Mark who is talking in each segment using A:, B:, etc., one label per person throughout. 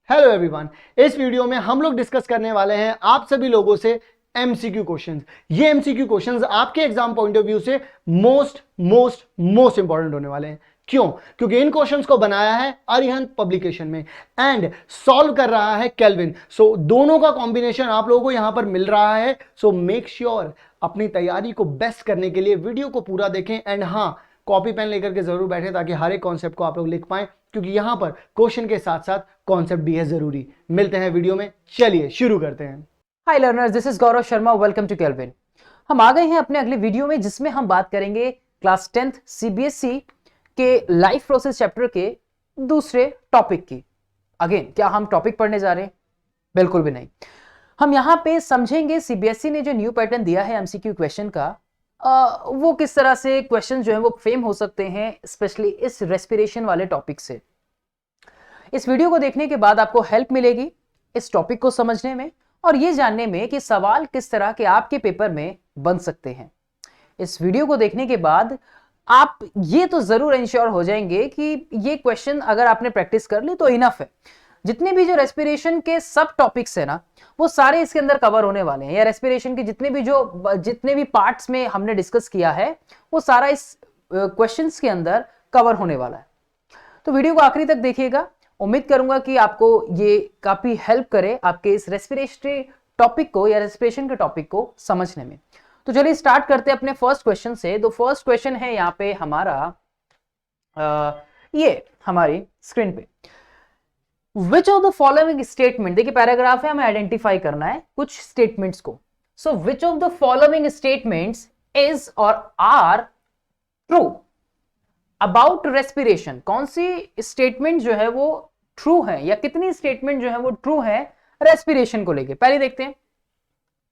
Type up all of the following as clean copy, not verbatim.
A: Hello everyone. इस video में हम लोग डिस्कस करने वाले हैं आप सभी लोगों से एमसीक्यू क्वेश्चंस। ये एमसीक्यू क्वेश्चंस आपके एग्जाम पॉइंट ऑफ व्यू से मोस्ट इंपॉर्टेंट होने वाले हैं। क्यों? क्योंकि इन क्वेश्चंस को बनाया है अरिहंत पब्लिकेशन में एंड सॉल्व कर रहा है केल्विन। सो दोनों का कॉम्बिनेशन आप लोगों को यहां पर मिल रहा है। सो मेक श्योर अपनी तैयारी को बेस्ट करने के लिए वीडियो को पूरा देखें एंड हाँ, कॉपी पेन लेकर के जरूर बैठे ताकि हर एक कॉन्सेप्ट को आप लोग लिख पाएं, क्योंकि यहां पर क्वेश्चन के साथ साथ कॉन्सेप्ट भी है जरूरी। मिलते हैं वीडियो में, चलिए शुरू करते हैं।
B: Hi learners, this is Gaurav Sharma. Welcome to Kelvin. हम आ गए हैं अपने अगले वीडियो में, जिसमें हम बात करेंगे क्लास 10th सीबीएसई के लाइफ प्रोसेस चैप्टर के दूसरे टॉपिक की। अगेन, क्या हम टॉपिक पढ़ने जा रहे हैं? बिल्कुल भी नहीं। हम यहां पे समझेंगे सीबीएसई ने जो न्यू पैटर्न दिया है एमसीक्यू क्वेश्चन का, वो किस तरह से क्वेश्चन जो है वो फ्रेम हो सकते हैं, स्पेशली इस रेस्पिरेशन वाले टॉपिक से। इस वीडियो को देखने के बाद आपको हेल्प मिलेगी इस टॉपिक को समझने में और ये जानने में कि सवाल किस तरह के आपके पेपर में बन सकते हैं। इस वीडियो को देखने के बाद आप ये तो जरूर इंश्योर हो जाएंगे कि ये क्वेश्चन अगर आपने प्रैक्टिस कर ली तो इनफ है। जितने भी जो रेस्पिरेशन के सब टॉपिक्स है ना, वो सारे इसके अंदर कवर होने वाले हैं, या रेस्पिरेशन के जितने भी पार्ट्स में हमने डिस्कस किया है वो सारा इस क्वेश्चंस के अंदर कवर होने वाला है। तो वीडियो को आखिरी तक देखिएगा। उम्मीद करूंगा कि आपको ये काफी हेल्प करे आपके इस रेस्पिरेटरी टॉपिक को या रेस्पिरेशन के टॉपिक को समझने में। तो चलिए स्टार्ट करते हैं अपने फर्स्ट क्वेश्चन से। तो फर्स्ट क्वेश्चन है यहाँ पे हमारा, ये हमारी स्क्रीन पे, which of the following statement, देखिए पैराग्राफ है, हमें आइडेंटिफाई करना है कुछ स्टेटमेंट्स को। So which of the following statements is or are true about respiration. कौन सी स्टेटमेंट जो है वो ट्रू है, या कितनी स्टेटमेंट जो है वो ट्रू है रेस्पिरेशन को लेके। पहले देखते हैं,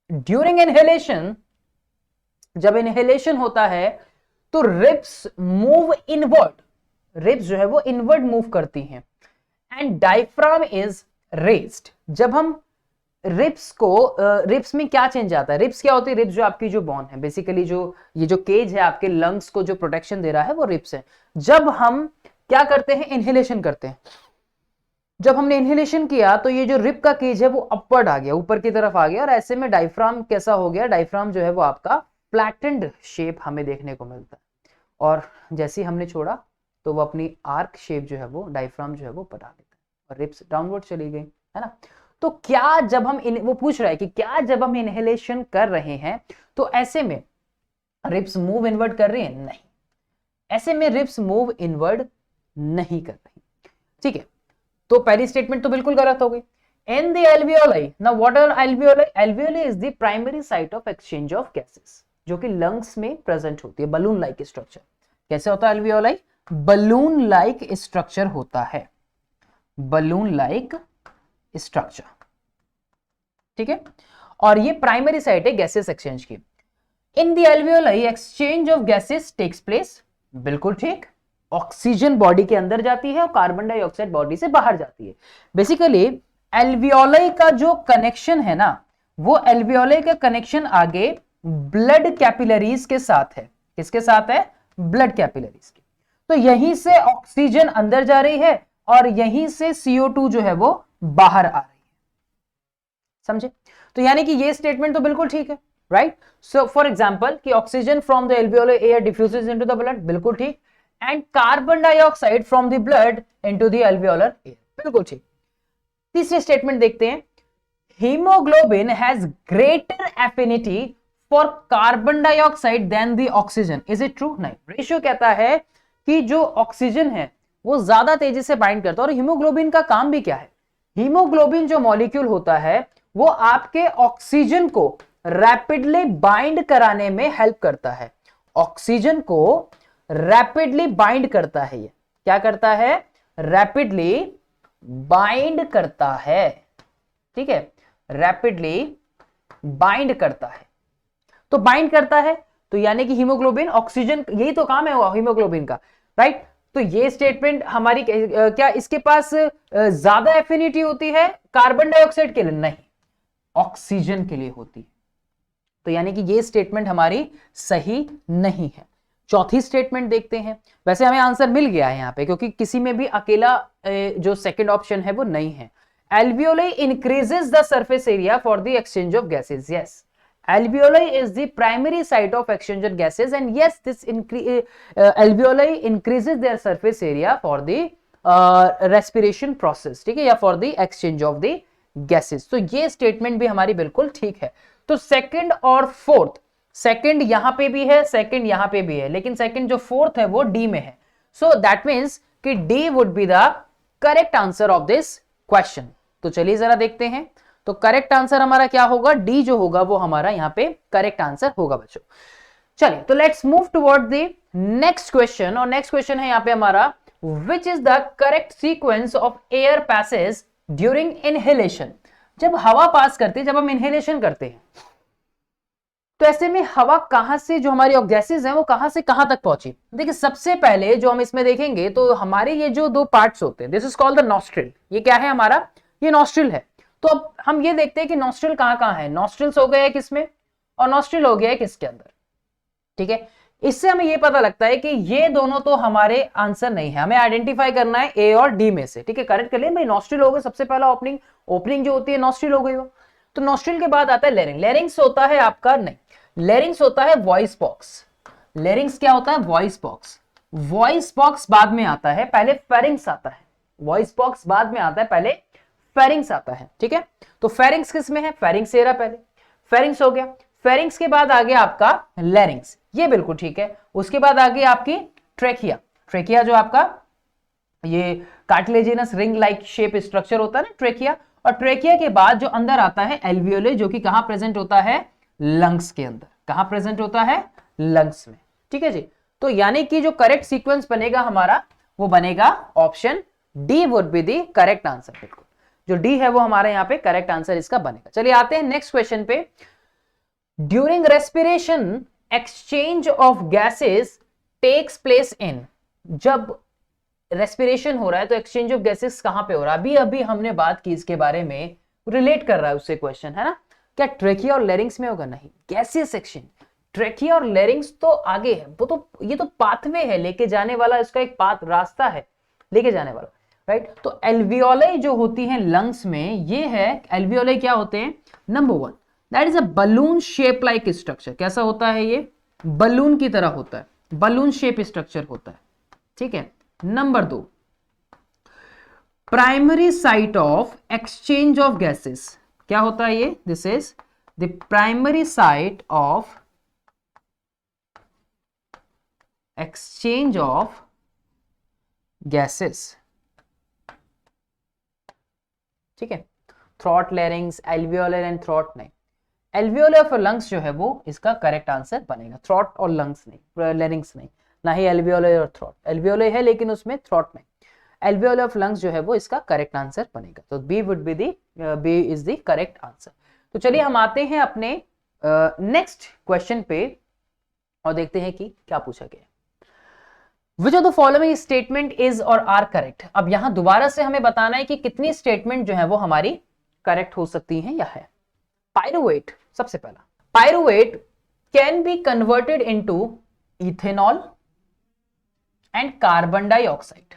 B: ड्यूरिंग इनहेलेशन, जब इनहेलेशन होता है तो रिब्स मूव इनवर्ड, रिब्स जो है वो इनवर्ड मूव करती हैं, एंड डायफ्राम इज रेज्ड। जब हम रिब्स को, रिब्स में क्या चेंज आता है? रिब्स क्या होती है? रिब्स जो आपकी जो बोन है, बेसिकली जो ये जो केज है आपके लंग्स को जो प्रोटेक्शन दे रहा है वो रिब्स है। जब हम क्या करते हैं? इनहेलेशन करते हैं। जब हमने इनहेलेशन किया तो ये जो रिब का केज है वो अपवर्ड आ गया, ऊपर की तरफ आ गया, और ऐसे में डायफ्राम कैसा हो गया? डायफ्राम जो है वो आपका फ्लैटेंड शेप हमें देखने को मिलता है, और जैसे ही हमने छोड़ा तो वो अपनी आर्क शेप जो है वो डायफ्राम जो है वो बना लेता है और रिब्स डाउनवर्ड चली गई, है ना। तो क्या जब हम वो पूछ रहा है कि क्या जब हम इनहेलेशन कर रहे हैं तो ऐसे में रिब्स मूव इनवर्ड कर रही है? नहीं, ऐसे में रिब्स मूव इनवर्ड नहीं कर रही। ठीक है, तो पहली स्टेटमेंट तो बिल्कुल गलत हो गई। In the alveoli, now what are alveoli? Alveoli is the primary site of exchange of gases, जो कि लंग्स में प्रेजेंट होती है। Balloon like structure. कैसे होता है एल्वियोलाई? बलून लाइक स्ट्रक्चर होता है, बलून लाइक स्ट्रक्चर। ठीक है, और ये प्राइमरी साइट है गैसेस एक्सचेंज की। In the alveoli exchange of gases takes place. बिल्कुल ठीक, ऑक्सीजन बॉडी के अंदर जाती है और कार्बन डाइऑक्साइड बॉडी से बाहर जाती है। बेसिकली एल्वियोलाई का जो कनेक्शन है ना, वो एल्वियोलाई का कनेक्शन आगे ब्लड कैपिलरीज के साथ है। किसके साथ है? ब्लड कैपिलरीज के। तो यहीं से ऑक्सीजन अंदर जा रही है और यहीं से CO2 जो है वो बाहर आ रही है। समझे? तो यानी कि ये स्टेटमेंट तो बिल्कुल ठीक है, राइट। सो फॉर एग्जांपल कि oxygen from the alveoli air diffuses into the blood, बिल्कुल ठीक, and carbon dioxide from the blood into the alveolar air, बिल्कुल ठीक। तीसरी स्टेटमेंट देखते हैं, haemoglobin has greater affinity for carbon dioxide than the oxygen. Is it true? नहीं। Ratio कहता है कि जो ऑक्सीजन है वो ज्यादा तेजी से बाइंड करता है। और हीमोग्लोबिन का काम भी क्या है? हीमोग्लोबिन जो मॉलिक्यूल होता है वो आपके ऑक्सीजन को रैपिडली बाइंड कराने में हेल्प करता है। ऑक्सीजन को रैपिडली बाइंड करता है। ये क्या करता है? रैपिडली बाइंड करता है। ठीक है, रैपिडली बाइंड करता है। तो बाइंड करता है तो यानी कि हीमोग्लोबिन ऑक्सीजन, यही तो काम है हीमोग्लोबिन का, राइट। तो ये स्टेटमेंट हमारी क्या इसके पास ज्यादा एफिनिटी होती है कार्बन डाइऑक्साइड के लिए? नहीं, ऑक्सीजन के लिए होती है। तो यानी कि ये स्टेटमेंट हमारी सही नहीं है। चौथी स्टेटमेंट देखते हैं। वैसे हमें आंसर मिल गया है यहाँ पे, क्योंकि किसी में भी अकेला जो सेकंड ऑप्शन है वो नहीं है। alveoli increases the surface area for the exchange of gases. Yes, alveoli is the primary site of exchange of gases, and yes, this alveoli increases their surface area for the respiration process, ठीक है, या for the exchange of the gases. तो ये statement भी हमारी बिल्कुल ठीक है. तो सेकंड और फोर्थ, सेकंड यहां पे भी है, सेकंड यहां पे भी है, लेकिन सेकंड जो फोर्थ है वो डी में है. सो दैट मीन्स कि D would be the correct answer of this question. तो चलिए जरा देखते हैं. तो करेक्ट आंसर हमारा क्या होगा, डी जो होगा वो हमारा यहां पे करेक्ट आंसर होगा बच्चों. चलिए तो let's move toward the next question. और नेक्स्ट क्वेश्चन है यहां पे हमारा, which is the correct sequence of air passage during inhalation. जब हवा पास करती है, जब हम इनहेलेशन करते हैं, तो ऐसे में हवा कहां से, जो हमारी गैसेस हैं वो कहां से कहां तक पहुंची. देखिए सबसे पहले जो हम इसमें देखेंगे तो हमारे ये जो दो पार्ट्स होते हैं, this is called the nostril. ये क्या है हमारा, ये नॉस्ट्रिल है. तो अब हम ये देखते हैं कि नॉस्ट्रिल कहां है. नॉस्ट्रिल्स हो गए हैं किसमें, और नॉस्ट्रिल हो गया है किसके अंदर. ठीक है, इससे हमें ये पता लगता है कि ये दोनों तो हमारे आंसर नहीं है. हमें आइडेंटिफाई करना है ए और डी में से. ठीक है, करेक्ट कर ले भाई. नॉस्ट्रिल हो गए सबसे पहला, ओपनिंग जो होती है नॉस्ट्रिल हो गई वो. तो नॉस्ट्रिल के बाद आता है लेरिंग. लेरिंग्स होता है आपका, नहीं, लेरिंग्स होता है वॉइस बॉक्स. लेरिंग्स क्या होता है, वॉइस बॉक्स. वॉइस बॉक्स बाद में आता है, पहले फेरिंग्स आता है. वॉइस बॉक्स बाद में आता है, पहले फेरिंग्स आता है. ठीक है, तो फेरिंग्स किस में है, फेरिंग्स एरा पहले. फेरिंग्स हो गया, फेरिंग्स के बाद आ गया आपका लैरिंग्स, ये बिल्कुल ठीक है. उसके बाद आ गया आपकी ट्रेकिया. ट्रेकिया जो आपका ये cartilaginous ring like shape structure होता है ना, ट्रेकिया. और ट्रेकिया के बाद जो अंदर आता है एल्वियोले, जो कि कहां प्रेजेंट होता है, लंग्स के अंदर. कहां प्रेजेंट होता है, लंग्स में. ठीक है जी. तो यानी कि जो करेक्ट सीक्वेंस बनेगा हमारा, वो बनेगा option D would be the correct answer. बिल्कुल जो डी है वो हमारे यहां पे करेक्ट आंसर इसका बनेगा. चलिए आते हैं नेक्स्ट क्वेश्चन पे. During respiration exchange of gases takes place in. जब रेस्पिरेशन हो रहा है तो एक्सचेंज ऑफ गैसेस कहां पे हो रहा है, अभी अभी हमने बात की इसके बारे में, रिलेट कर रहा है उससे क्वेश्चन, है ना. क्या ट्रेकिया और लेरिंग्स में होगा, नहीं. गैसियस एक्सचेंज, ट्रेकिया और लेरिंग्स तो आगे है, वो तो ये तो पाथवे है, लेके जाने वाला, इसका एक पाथ रास्ता है लेके जाने वाला, राइट. तो एल्वियोलाई जो होती है लंग्स में, ये है एल्वियोलाई क्या होते हैं, number one, that is a balloon shape like structure. कैसा होता है ये, बलून की तरह होता है, बलून शेप स्ट्रक्चर होता है. ठीक है. नंबर दो, primary site of exchange of gases. क्या होता है ये, this is the primary site of exchange of gases. ठीक है. थ्रॉट, लैरिंग्स, एल्वियोलर एंड थ्रॉट नहीं. एल्वियोलर फॉर लंग्स जो है वो इसका करेक्ट आंसर बनेगा. थ्रॉट और लंग्स नहीं, लैरिंग्स नहीं, ना ही एल्वियोलर और थ्रॉट. एल्वियोलर है लेकिन उसमें थ्रॉट नहीं. एल्वियोलर ऑफ लंग्स जो है वो इसका करेक्ट आंसर बनेगा. तो B would be the, B is the correct answer. तो चलिए हम आते हैं अपने नेक्स्ट क्वेश्चन पे और देखते हैं कि क्या पूछा गया. विच of the following statement is or are correct. अब यहां दोबारा से हमें बताना है कि कितनी स्टेटमेंट जो है वो हमारी करेक्ट हो सकती है या है. पायरुवेट सबसे पहला, pyruvate can be converted into ethanol and carbon dioxide.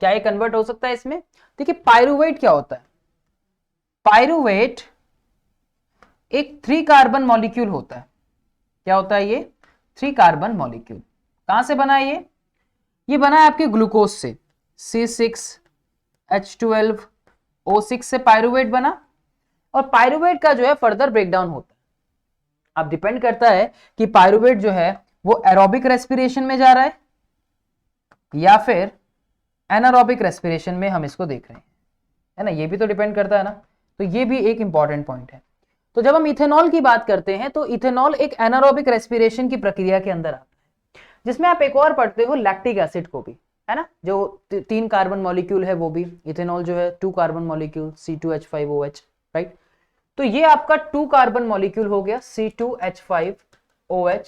B: क्या ये कन्वर्ट हो सकता है इसमें. देखिए पायरुवेट क्या होता है, पायरुवेट एक 3 कार्बन मॉलिक्यूल होता है. क्या होता है ये, 3 कार्बन मॉलिक्यूल. कहां से बना है ये बना है आपके ग्लूकोज से, C6H12O6 से पायरुवेट बना. और पायरुवेट का जो है फर्दर ब्रेकडाउन होता है. अब डिपेंड करता है कि पायरुवेट जो है वो एरोबिक रेस्पिरेशन में जा रहा है या फिर एनारोबिक रेस्पिरेशन में हम इसको देख रहे हैं, है ना. ये भी तो डिपेंड करता है ना. तो ये भी एक इंपॉर्टेंट पॉइंट है. तो जब हम इथेनॉल की बात करते हैं तो इथेनॉल एक एनारोबिक रेस्पिरेशन की प्रक्रिया के अंदर आता है, जिसमें आप एक और पढ़ते हो लैक्टिक एसिड को भी, है ना. जो 3 कार्बन मॉलिक्यूल है वो भी, इथेनॉल जो है 2 कार्बन मॉलिक्यूल C2H5OH, राइट. तो ये आपका 2 कार्बन मॉलिक्यूल हो गया C2H5OH.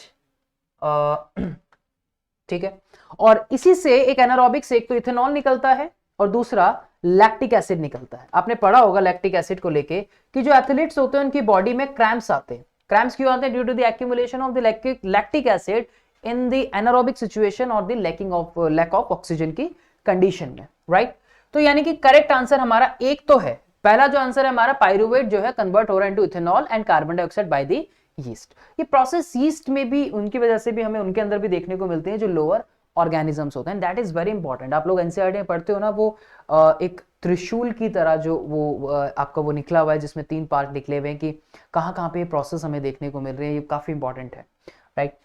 B: ठीक है. और इसी से एक एनारोबिक से एक तो इथेनॉल निकलता है और दूसरा लैक्टिक एसिड निकलता है. आपने पढ़ा होगा लैक्टिक एसिड को लेके कि जो एथलीट्स होते हैं उनकी बॉडी में क्रैम्प्स आते हैं. क्रैम्प्स क्यों आते हैं, due to the accumulation of the lactic acid in the anaerobic situation और द लैक ऑफ ऑक्सीजन की कंडीशन में, राइट. तो यानी कि करेक्ट आंसर हमारा एक तो है पहला जो आंसर है हमारा, पायरुवेट जो है कन्वर्ट हो रहा है into ethanol and carbon dioxide by the yeast. ये प्रोसेस यीस्ट में भी, उनकी वजह से भी हमें उनके अंदर भी देखने को मिलते हैं जो लोअर ऑर्गेनिजम्स होते हैं। That is very important. आप लोग एनसीईआरटी में पढ़ते हो ना, वो एक त्रिशूल की तरह जो वो आपका वो निकला हुआ है जिसमें 3 पार्ट निकले हुए हैं कि कहाँ कहाँ पे ये प्रोसेस हमें देखने को मिल रहे हैं, ये काफी इंपॉर्टेंट है, right.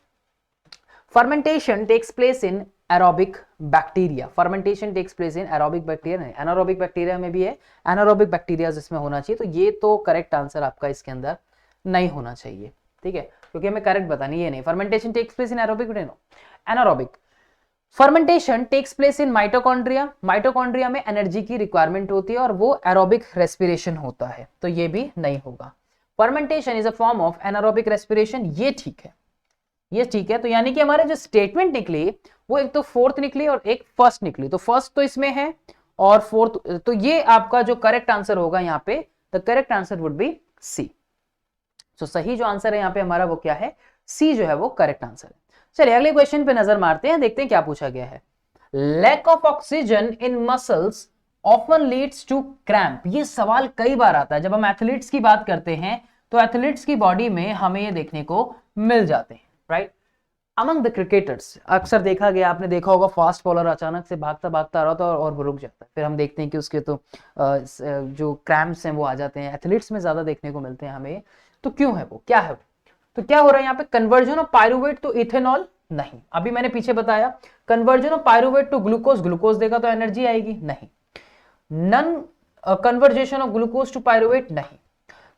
B: Fermentation takes place in aerobic bacteria. Fermentation takes place in aerobic bacteria नहीं, एनारोबिक बैक्टीरिया में भी है, एनारोबिक बैक्टीरिया जिसमें होना चाहिए। तो ये तो करेक्ट आंसर आपका इसके अंदर नहीं होना चाहिए, ठीक है, क्योंकि हमें करेक्ट बतानी ये नहीं। Fermentation takes place in aerobic, anaerobic. Fermentation takes place in mitochondria. Mitochondria में एनर्जी की रिक्वायरमेंट होती है और वो एरोबिक रेस्पिरेशन होता है, तो ये भी नहीं होगा। Fermentation is a form of anaerobic respiration, ये ठीक है, ये ठीक है। तो यानी कि हमारे जो स्टेटमेंट निकली वो एक तो फोर्थ निकली और एक फर्स्ट निकली, तो फर्स्ट तो इसमें है और फोर्थ, तो ये आपका जो करेक्ट आंसर होगा यहाँ पे, the correct answer would be C. तो सही जो आंसर है यहाँ पे हमारा वो क्या है, सी जो है वो करेक्ट आंसर है। चलिए अगले क्वेश्चन पे नजर मारते हैं, देखते हैं क्या पूछा गया है। Lack of oxygen in muscles often leads to cramp. ये सवाल कई बार आता है जब हम एथलीट्स की बात करते हैं, तो एथलीट्स की बॉडी में हमें ये देखने को मिल जाते हैं, राइट। अमंग द क्रिकेटर्स अक्सर देखा गया, आपने देखा होगा, फास्ट बॉलर अचानक से भागता भागता आ रहा था और वो रुक जाता है, फिर हम देखते हैं कि उसके तो जो क्रैम्प्स हैं वो आ जाते हैं। एथलीट्स में ज्यादा देखने को मिलते हैं हमें, तो क्यों है वो, क्या है वो? तो क्या हो रहा है यहाँ पे, conversion of pyruvate to ethanol नहीं, अभी मैंने पीछे बताया। Conversion of pyruvate to glucose, glucose देगा तो एनर्जी आएगी, नहीं। None conversion of glucose to pyruvate, नहीं।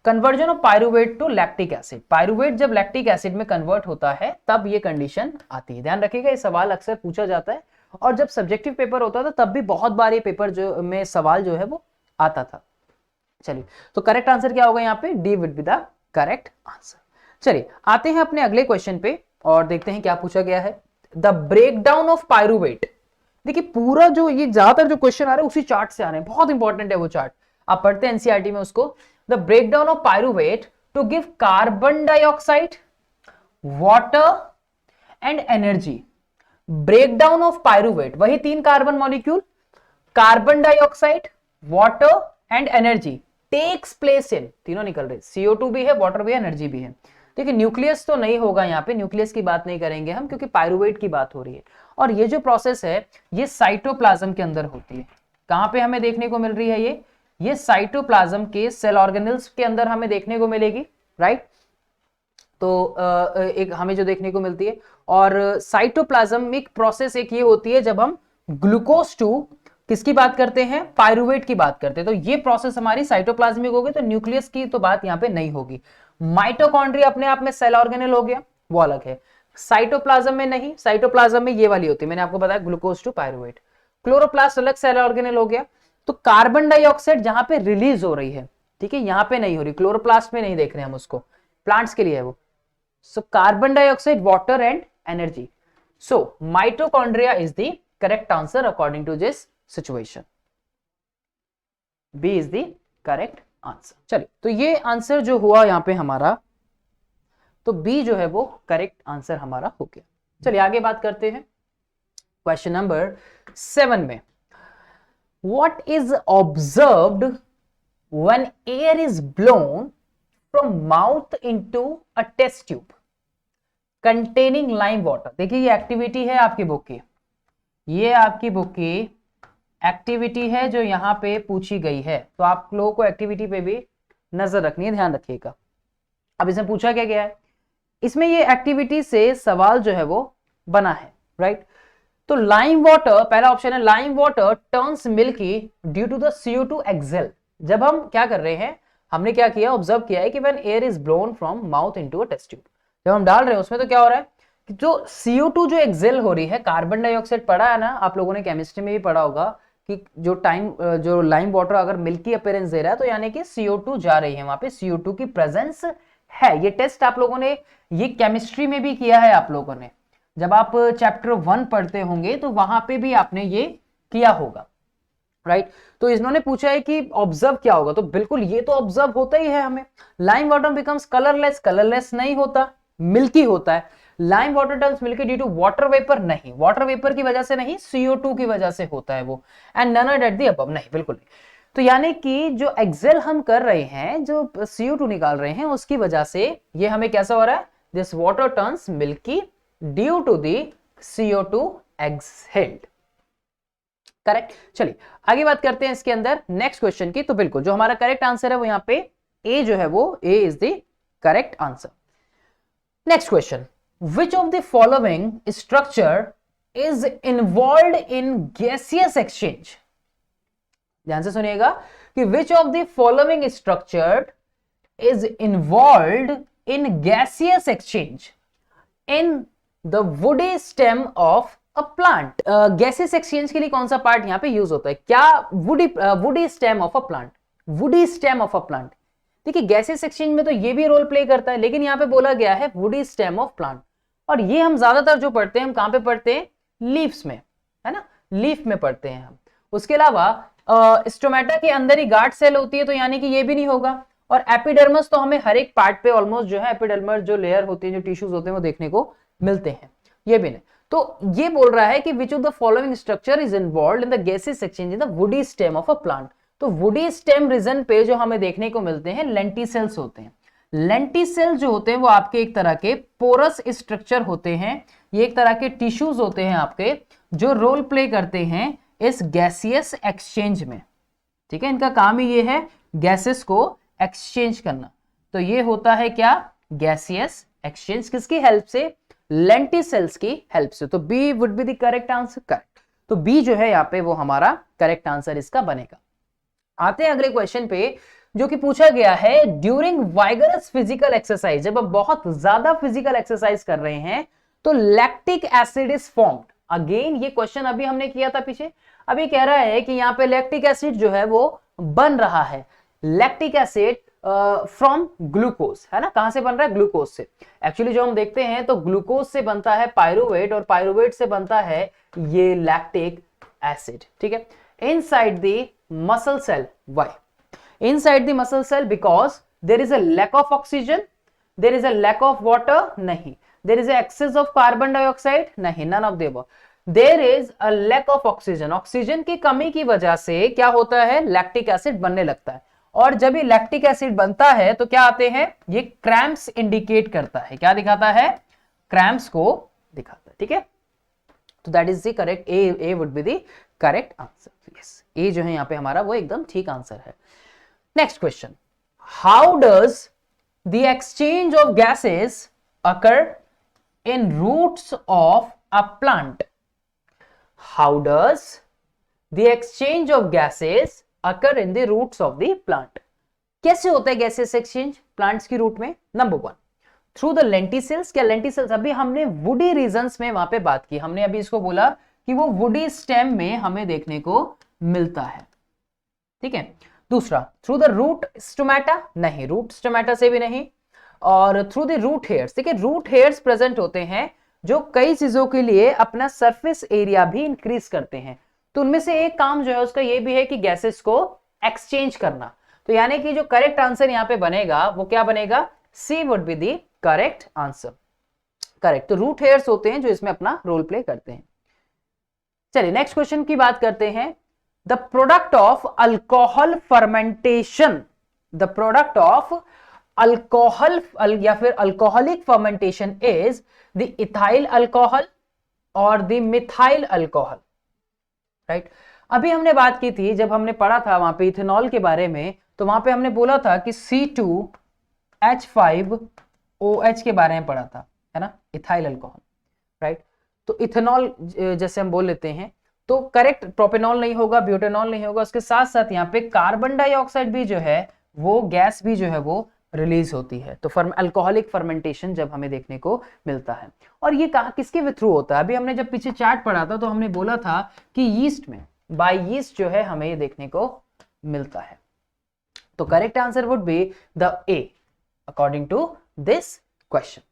B: Conversion of pyruvate to lactic acid, pyruvate जब लैक्टिक एसिड में कन्वर्ट होता है तब ये कंडीशन आती है। ध्यान रखिएगा, ये सवाल अक्सर पूछा जाता है और जब सब्जेक्टिव पेपर होता था तब भी बहुत बार ये पेपर जो में सवाल जो है वो आता था। चलिए, तो करेक्ट आंसर क्या होगा यहाँ पे, D will be the correct answer. चलिए आते हैं अपने अगले क्वेश्चन पे और देखते हैं क्या पूछा गया है। The breakdown of pyruvate. देखिए पूरा जो ये ज्यादातर जो क्वेश्चन आ रहे हैं उसी चार्ट से आ रहे हैं, बहुत इंपॉर्टेंट है वो चार्ट, आप पढ़ते हैं एनसीईआरटी में उसको। The breakdown of pyruvate to give carbon dioxide, water and energy. Breakdown of pyruvate, वही 3 carbon molecule, carbon dioxide, water and energy takes place in, तीनों निकल रहे, CO2 भी है, वाटर भी है, एनर्जी भी है। देखिए न्यूक्लियस तो नहीं होगा यहाँ पे, न्यूक्लियस की बात नहीं करेंगे हम क्योंकि पायरुवेट की बात हो रही है। और ये जो प्रोसेस है ये साइटोप्लाज्म के अंदर होती है। कहां पे हमें देखने को मिल रही है ये साइटोप्लाज्म के सेल ऑर्गेनल्स के अंदर हमें देखने को मिलेगी, राइट। तो एक हमें जो देखने को मिलती है, और साइटोप्लाज्मिक प्रोसेस एक ये होती है जब हम ग्लूकोज टू किसकी बात करते हैं, पायरुवेट की बात करते हैं, तो ये प्रोसेस हमारी साइटोप्लाज्मिक होगी, तो न्यूक्लियस की तो बात यहाँ पे नहीं होगी। माइटोकॉन्ड्रिया अपने आप में सेल ऑर्गेनल हो गया, वो अलग है। साइटोप्लाज्म में नहीं, साइटोप्लाज्म में ये वाली होती है, मैंने आपको बताया ग्लूकोज टू पायरुवेट। क्लोरोप्लास्ट अलग सेल ऑर्गेनल हो गया। तो कार्बन डाइऑक्साइड जहां पे रिलीज हो रही है, ठीक है, यहां पे नहीं हो रही, क्लोरोप्लास्ट में नहीं देख रहे हम उसको, प्लांट्स के लिए है वो। So carbon dioxide, water and energy. So mitochondria is the correct answer according to this situation. B is the correct answer. चलिए, तो ये आंसर जो हुआ यहां पे हमारा, तो बी जो है वो करेक्ट आंसर हमारा हो गया। चलिए आगे बात करते हैं क्वेश्चन नंबर 7 में। What is observed when air is blown from mouth into a test tube containing lime water? देखिए ये एक्टिविटी है आपकी बुक की, ये आपकी बुक की एक्टिविटी है जो यहाँ पे पूछी गई है, तो आप लोगों को एक्टिविटी पे भी नजर रखनी है, ध्यान रखिएगा। अब इसमें पूछा क्या गया है, इसमें ये एक्टिविटी से सवाल जो है वो बना है, राइट। तो लाइम वाटर, पहला ऑप्शन है, lime water turns milky due to the CO2 exhaled. जब हम क्या कर रहे हैं, हमने क्या किया, ऑब्जर्व किया है कि when air is blown from mouth into a test tube, जब हम डाल रहे हैं उसमें तो क्या हो रहा है कि जो CO2 जो एक्सेल हो रही है, कार्बन डाइऑक्साइड पढ़ा है ना आप लोगों ने, केमिस्ट्री में भी पढ़ा होगा कि जो लाइम वाटर अगर मिल्की अपीयरेंस दे रहा है तो यानी कि CO2 जा रही है, वहां पे CO2 की प्रेजेंस है। ये टेस्ट आप लोगों ने ये केमिस्ट्री में भी किया है, आप लोगों ने जब आप चैप्टर 1 पढ़ते होंगे तो वहां पे भी आपने ये किया होगा, राइट। तो इन्होंने पूछा है कि ऑब्जर्व क्या होगा, तो बिल्कुल ये तो ऑब्जर्व होता ही है हमें। Lime water becomes colourless, colourless नहीं होता, मिल्की होता है। Lime water turns milky due to water vapour, नहीं, वाटर वेपर की वजह से नहीं, CO2 की वजह से होता है वो। And none at the above, नहीं, बिल्कुल नहीं। तो यानी कि जो एक्सेल हम कर रहे हैं, जो CO2 निकाल रहे हैं, उसकी वजह से ये हमें कैसा हो रहा है, this water turns milky due to the CO2 exhaled. Correct. चलिए आगे बात करते हैं इसके अंदर नेक्स्ट क्वेश्चन की। तो बिल्कुल जो हमारा करेक्ट आंसर है वो यहाँ पे ए जो है वो A is the correct answer. Next question, which of the following structure is involve in gaseous exchange. ध्यान से सुनिएगा कि which of the following structure is involve in gaseous exchange in the woody stem of a plant. Gases exchange के लिए कौन सा part यहां पे यूज होता है, क्या woody stem of a plant, woody stem of a plant. देखिए गैसेस एक्सचेंज में तो ये भी रोल प्ले करता है, लेकिन यहां पे बोला गया है वुडी स्टेम ऑफ प्लांट, और ये हम ज्यादातर जो पढ़ते हैं हम कहां पे पढ़ते हैं, लीव्स में, है ना, लीफ में पढ़ते हैं हम। उसके अलावा स्टोमेटा के अंदर ही गार्ड सेल होती है, तो यानी कि ये भी नहीं होगा। और एपिडर्मस तो हमें हर एक पार्ट पे ऑलमोस्ट जो है एपिडर्मस जो लेयर होती है, जो टिश्यूज होते हैं वो देखने को मिलते हैं, ये भी नहीं। तो ये बोल रहा है कि which of the following structure is involve in the gases exchange in the woody stem of a plant. तो वुडी स्टेम रीजन पे जो हमें देखने को मिलते हैं लेंटिसेल्स होते हैं। लेंटिसेल जो होते हैं वो आपके एक तरह के पोरस स्ट्रक्चर होते हैं, ये एक तरह के टिश्यूज होते हैं आपके जो रोल प्ले करते हैं इस गैसियस एक्सचेंज में। ठीक है, इनका काम ही ये है गैसेस को एक्सचेंज करना। तो ये होता है क्या, गैसियस एक्सचेंज, किसकी हेल्प से, लेंटिसेल्स की हेल्प से। तो B would be the correct answer, correct. तो बी जो है यहाँ पे वो हमारा करेक्ट आंसर इसका बनेगा। आते हैं अगले क्वेश्चन पे जो कि पूछा गया है, ड्यूरिंग वाइगरस फिजिकल एक्सरसाइज, जब आप बहुत ज्यादा फिजिकल एक्सरसाइज कर रहे हैं तो lactic acid is formed. Again ये क्वेश्चन अभी हमने किया था पीछे। अभी कह रहा है कि यहाँ पे लैक्टिक एसिड जो है वो बन रहा है, लैक्टिक एसिड फ्रॉम ग्लूकोज, है ना, कहां से बन रहा है, ग्लूकोज से। एक्चुअली जो हम देखते हैं तो ग्लूकोज से बनता है पायरुवेट, और पायरुवेट से बनता है ये लैक्टिक एसिड। ठीक है, inside the muscle cell, why inside the muscle cell, because there is a lack of oxygen, there is a lack of water, नहीं, there is excess of carbon dioxide, नहीं, none of the above. There is a lack of oxygen, oxygen की कमी की वजह से क्या होता है, लैक्टिक एसिड बनने लगता है। और जब ये लैक्टिक एसिड बनता है तो क्या आते हैं, ये क्रैम्प्स इंडिकेट करता है, क्या दिखाता है, क्रैम्प्स को दिखाता है। ठीक है, तो that is the correct, A would be the correct answer. Yes, A जो है यहाँ पे हमारा वो एकदम ठीक आंसर है। Next question, how does the exchange of gases occur in roots of a plant. How does the exchange of gases occur in the roots of the plant. कैसे होता है गैसेस एक्सचेंज प्लांट्स की root में, number one through the lenticels. क्या lenticels, अभी हमने woody regions में वहां पे बात की, हमने अभी इसको बोला कि वो वुडी स्टेम में हमें देखने को मिलता है। ठीक है, दूसरा थ्रू द रूट स्टोमेटा, नहीं, रूट स्टोमेटा से भी नहीं, और थ्रू द रूट हेयर्स। देखिए रूट हेयर्स प्रेजेंट होते हैं जो कई चीजों के लिए अपना सरफेस एरिया भी इंक्रीज करते हैं, तो उनमें से एक काम जो है उसका ये भी है कि गैसेस को एक्सचेंज करना। तो यानी कि जो करेक्ट आंसर यहां पे बनेगा वो क्या बनेगा, C would be the correct answer, correct. तो रूट हेयर्स होते हैं जो इसमें अपना रोल प्ले करते हैं। चलिए नेक्स्ट क्वेश्चन की बात करते हैं, the product of alcohol fermentation, the product of alcohol या फिर alcoholic fermentation is the ethyl alcohol और द मिथाइल अल्कोहल, राइट। अभी हमने बात की थी, जब हमने पढ़ा था वहां पे इथेनॉल के बारे में, तो वहां पे हमने बोला था कि C2H5OH के बारे में पढ़ा था, है ना, इथाइल अल्कोहल, राइट। तो इथेनॉल जैसे हम बोल लेते हैं तो करेक्ट प्रोपेनॉल नहीं होगा, ब्यूटेनॉल नहीं होगा, उसके साथ साथ यहाँ पे कार्बन डाइऑक्साइड भी जो है वो गैस भी जो है वो रिलीज होती है। तो अल्कोहलिक फर्मेंटेशन जब हमें देखने को मिलता है, और ये कहा किसके थ्रू होता है, अभी हमने जब पीछे चार्ट पढ़ा था तो हमने बोला था कि यीस्ट में, बाय यीस्ट जो है हमें ये देखने को मिलता है। तो correct answer would be the A according to this question,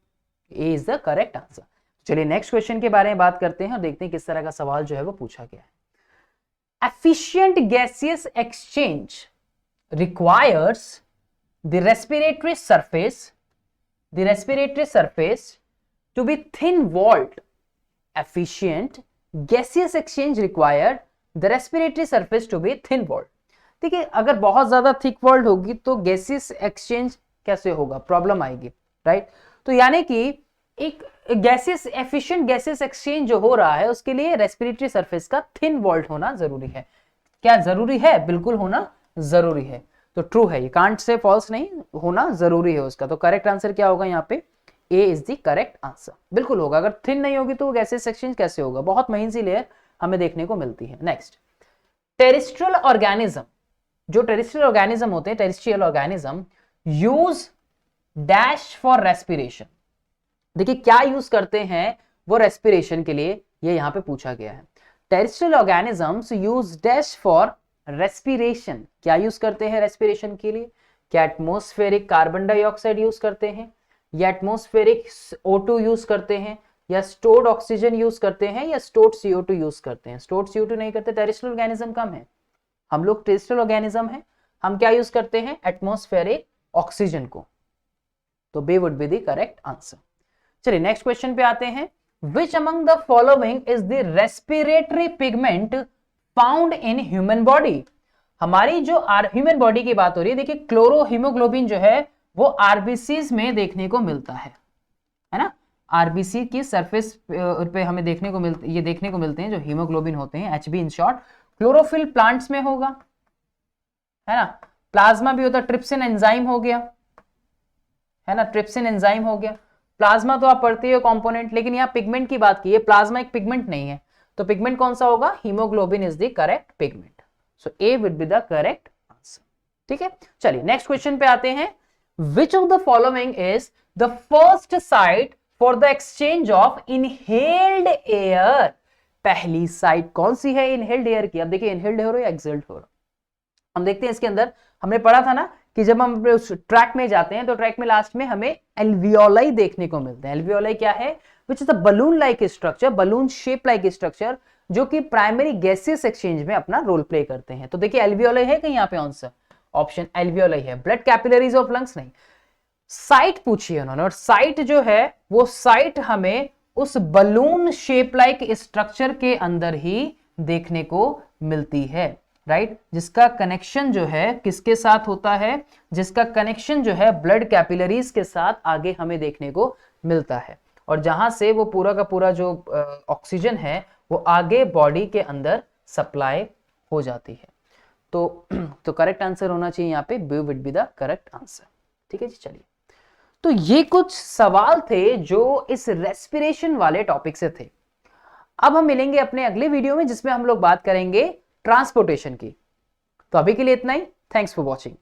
B: A is the correct answer. चलिए नेक्स्ट क्वेश्चन के बारे में बात करते हैं और देखते हैं किस तरह का सवाल जो है वो पूछा गया है। Efficient gaseous exchange requires the respiratory surface to be thin walled. Efficient gaseous exchange required the respiratory surface to be thin walled. देखिए अगर बहुत ज्यादा थिक वर्ल्ड होगी तो गैसेस एक्सचेंज कैसे होगा, प्रॉब्लम आएगी, राइट। तो यानी कि एक गैसेस एफिशिएंट गैसेस एक्सचेंज जो हो रहा है उसके लिए रेस्पिरेटरी सरफेस का थिन वॉल्ट होना जरूरी है। क्या जरूरी है? बिल्कुल होना जरूरी है। तो ट्रू है, ये कांट से फॉल्स नहीं, होना जरूरी है उसका। तो करेक्ट आंसर क्या होगा यहाँ पे? ए इज द करेक्ट आंसर, बिल्कुल होगा। अगर थिन नहीं होगी तो गैसेस एक्सचेंज कैसे होगा? बहुत महीन सी लेयर हमें देखने को मिलती है। नेक्स्ट, टेरेस्ट्रियल ऑर्गेनिज्म, जो टेरेस्ट्रियल ऑर्गेनिज्म होते हैं, terrestrial organism use dash for respiration. देखिए क्या यूज करते हैं वो रेस्पिरेशन के लिए, ये यहां पे पूछा गया है। Terrestrial organisms use dash for respiration, क्या यूज करते हैं रेस्पिरेशन के लिए? क्या एटमॉस्फेरिक कार्बन डाइऑक्साइड यूज करते हैं, या एटमॉस्फेरिक O2 यूज करते हैं, या स्टोर्ड ऑक्सीजन यूज करते हैं, या स्टोर्ड CO2 यूज करते हैं? स्टोर्ड CO2 नहीं करते, टेरेस्ट्रियल ऑर्गेनिज्म कम है, हम लोग टेरेस्ट्रियल ऑर्गेनिज्म है, हम क्या यूज करते हैं? एटमॉस्फेरिक ऑक्सीजन को। तो B would be the correct answer. चलिए नेक्स्ट क्वेश्चन पे आते हैं। Which among the following is the respiratory pigment found in human body? हमारी जो ह्यूमन बॉडी की बात हो रही है, देखिए क्लोरोहीमोग्लोबिन जो है वो आरबीसीज में देखने को मिलता है ना। आरबीसी की सरफेस पे हमें देखने को मिलते हैं जो हीमोग्लोबिन होते हैं, HB in short. Chlorophyll plants में होगा, है ना। प्लाज्मा भी होता है, ट्रिप्सिन एंजाइम हो गया, है ना, ट्रिप्सिन एंजाइम हो गया। प्लाज्मा तो आप पढ़ते हो कंपोनेंट, लेकिन यहाँ पिगमेंट की बात की है, प्लाज्मा एक पिगमेंट नहीं है, तो पिगमेंट कौन सा होगा? Haemoglobin is the correct pigment. So A would be the correct answer. ठीक है, चलिए नेक्स्ट क्वेश्चन पे आते हैं। विच of the following is the first sight for the exchange of inhaled air? पहली साइट कौन सी है इनहेल्ड एयर की? अब देखिए इनहेल्ड हो रहा है या एक्सहेल्ड हो रहा है, हम देखते हैं इसके अंदर। हमने पढ़ा था ना कि जब हम उस ट्रैक में जाते हैं तो ट्रैक में लास्ट में हमें एल्वियोलाई देखने को मिलते हैं। एल्वियोलाई क्या है? Which is a balloon like structure, balloon shape like structure, जो कि प्राइमरी गैसेस एक्सचेंज में अपना रोल प्ले करते हैं। तो देखिए एल्वियोलाई है कहीं यहाँ पे आंसर? ऑप्शन एल्वियोलाई है। ब्लड कैपिलरीज ऑफ लंग्स नहीं, साइट पूछी है उन्होंने, और साइट जो है वो साइट हमें उस बलून शेप लाइक स्ट्रक्चर के अंदर ही देखने को मिलती है, राइट। जिसका कनेक्शन जो है किसके साथ होता है? जिसका कनेक्शन जो है ब्लड कैपिलरीज के साथ आगे हमें देखने को मिलता है, और जहां से वो पूरा का पूरा जो ऑक्सीजन है वो आगे बॉडी के अंदर सप्लाई हो जाती है। तो करेक्ट आंसर होना चाहिए यहाँ पे B would be the correct answer. ठीक है जी, चलिए तो ये कुछ सवाल थे जो इस रेस्पिरेशन वाले टॉपिक से थे। अब हम मिलेंगे अपने अगले वीडियो में जिसमें हम लोग बात करेंगे ट्रांसपोर्टेशन की। तो अभी के लिए इतना ही, थैंक्स फॉर वॉचिंग।